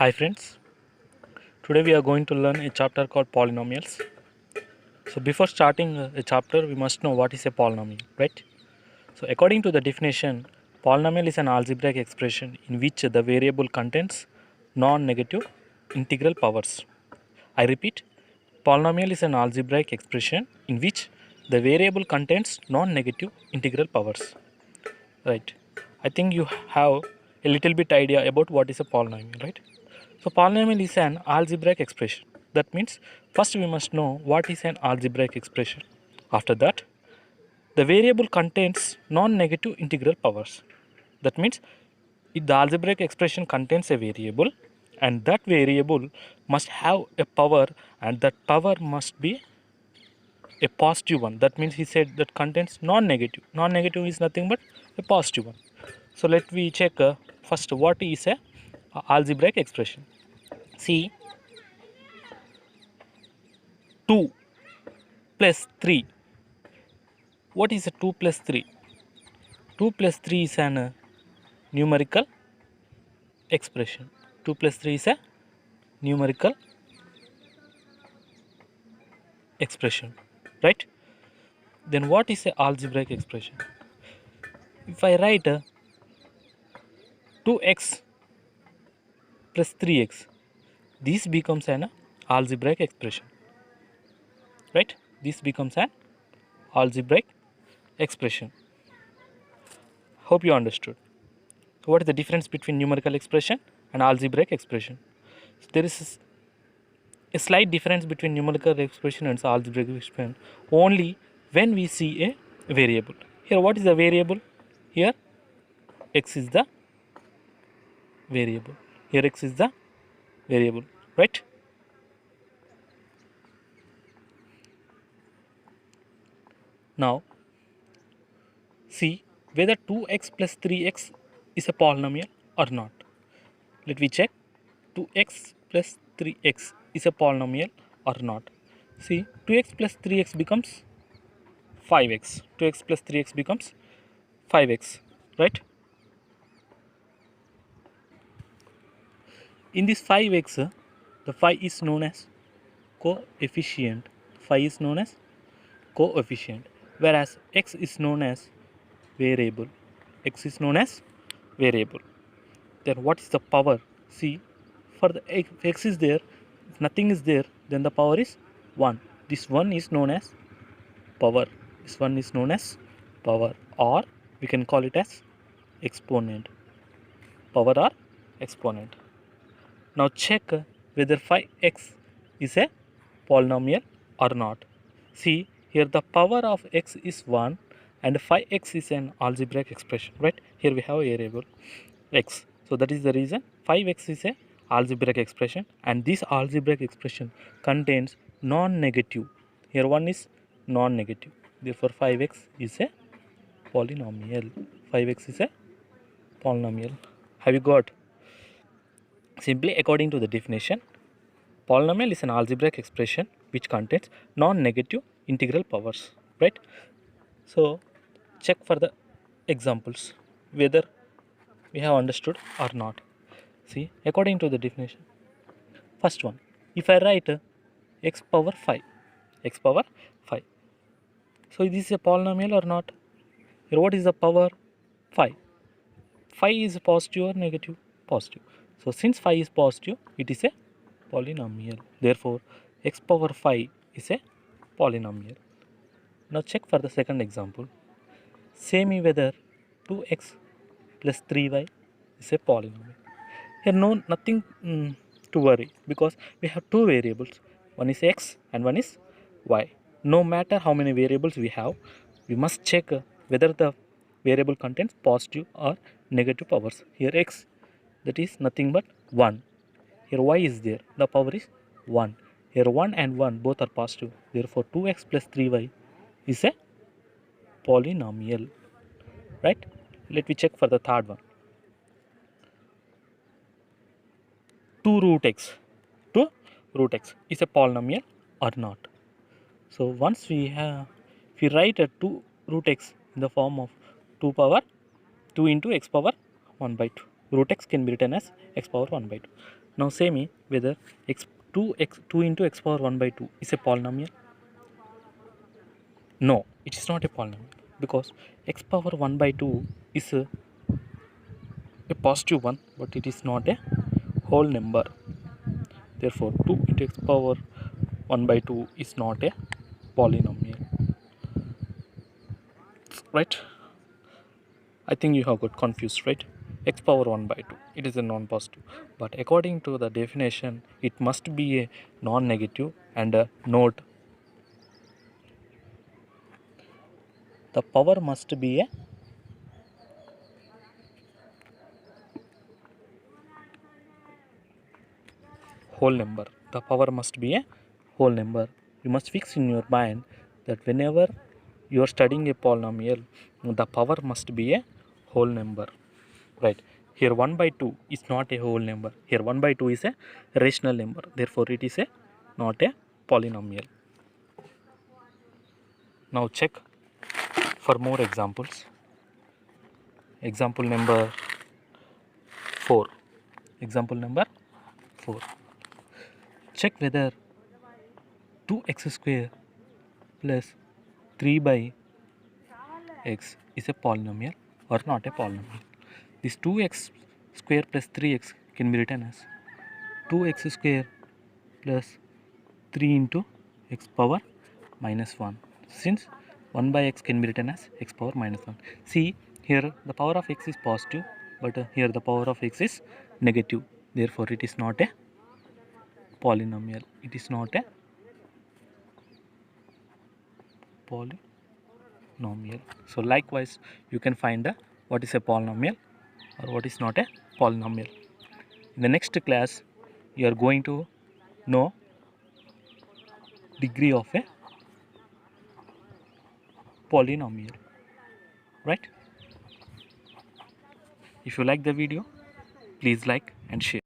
Hi friends, today we are going to learn a chapter called polynomials. So before starting a chapter, we must know what is a polynomial, right? So according to the definition, polynomial is an algebraic expression in which the variable contains non-negative integral powers. I repeat, polynomial is an algebraic expression in which the variable contains non-negative integral powers. Right. I think you have a little bit idea about what is a polynomial, right? So polynomial is an algebraic expression. That means first we must know what is an algebraic expression. After that, the variable contains non-negative integral powers. That means if the algebraic expression contains a variable and that variable must have a power and that power must be a positive one. That means he said that contains non-negative. Non-negative is nothing but a positive one. So let me check first what is a algebraic expression. See, 2 plus 3. What is a 2 plus 3? 2 plus 3 is an numerical expression. 2 plus 3 is a numerical expression, right? Then what is a algebraic expression? If I write 2x plus 3x, this becomes an algebraic expression, right? This becomes an algebraic expression. Hope you understood. So what is the difference between numerical expression and algebraic expression? So there is a slight difference between numerical expression and algebraic expression only when we see a variable. Here what is the variable? Here x is the variable. Here x is the variable, right? Now see whether 2x plus 3x is a polynomial or not. Let me check. 2x plus 3x is a polynomial or not. See, 2x plus 3x becomes 5x. 2x plus 3x becomes 5x, right? In this 5x, the phi is known as coefficient. Phi is known as coefficient, whereas x is known as variable. X is known as variable. Then what is the power? See, for the x is there, if nothing is there, then the power is 1. This 1 is known as power. This one is known as power, or we can call it as exponent. Power or exponent. Now check whether phi x is a polynomial or not. See, here the power of x is 1 and phi x is an algebraic expression, right? Here we have a variable x. So that is the reason 5x is a algebraic expression, and this algebraic expression contains non-negative. Here one is non-negative. Therefore 5x is a polynomial. 5x is a polynomial. Have you got? Simply according to the definition, polynomial is an algebraic expression which contains non-negative integral powers, right? So check for the examples whether we have understood or not. See, according to the definition, first one, if I write x power 5, x power 5, so this is a polynomial or not? Here what is the power? 5. 5 is positive or negative? Positive. So since 5 is positive, it is a polynomial. Therefore, x power 5 is a polynomial. Now check for the second example. Say me whether 2x plus 3y is a polynomial. Here nothing to worry, because we have two variables. One is x and one is y. No matter how many variables we have, we must check whether the variable contains positive or negative powers. Here x, that is nothing but 1. Here y is there, the power is 1. Here 1 and 1 both are positive. Therefore 2x plus 3y is a polynomial, right? Let me check for the third one. 2 root x. 2 root x is a polynomial or not. So once if we write a 2 root x in the form of 2 power 2 into x power 1 by 2. root x can be written as x power 1 by 2. Now say me whether 2 into x power 1 by 2 is a polynomial. No, it is not a polynomial because x power 1 by 2 is a positive one, but it is not a whole number. Therefore 2 into x power 1 by 2 is not a polynomial, right? I think you have got confused, right? X power 1 by 2, it is a non-positive, but according to the definition it must be a non-negative. And note, the power must be a whole number. The power must be a whole number. You must fix in your mind that whenever you are studying a polynomial, the power must be a whole number, right? Here 1 by 2 is not a whole number. Here 1 by 2 is a rational number. Therefore it is a not a polynomial. Now check for more examples. Example number 4. Example number 4. Check whether 2x square plus 3 by x is a polynomial or not a polynomial. This 2x square plus 3x can be written as 2x square plus 3 into x power minus 1, since 1 by x can be written as x power minus 1. See, here the power of x is positive, but here the power of x is negative. Therefore it is not a polynomial. It is not a polynomial. So likewise you can find what is a polynomial or what is not a polynomial. In the next class you are going to know degree of a polynomial, right? If you like the video, please like and share.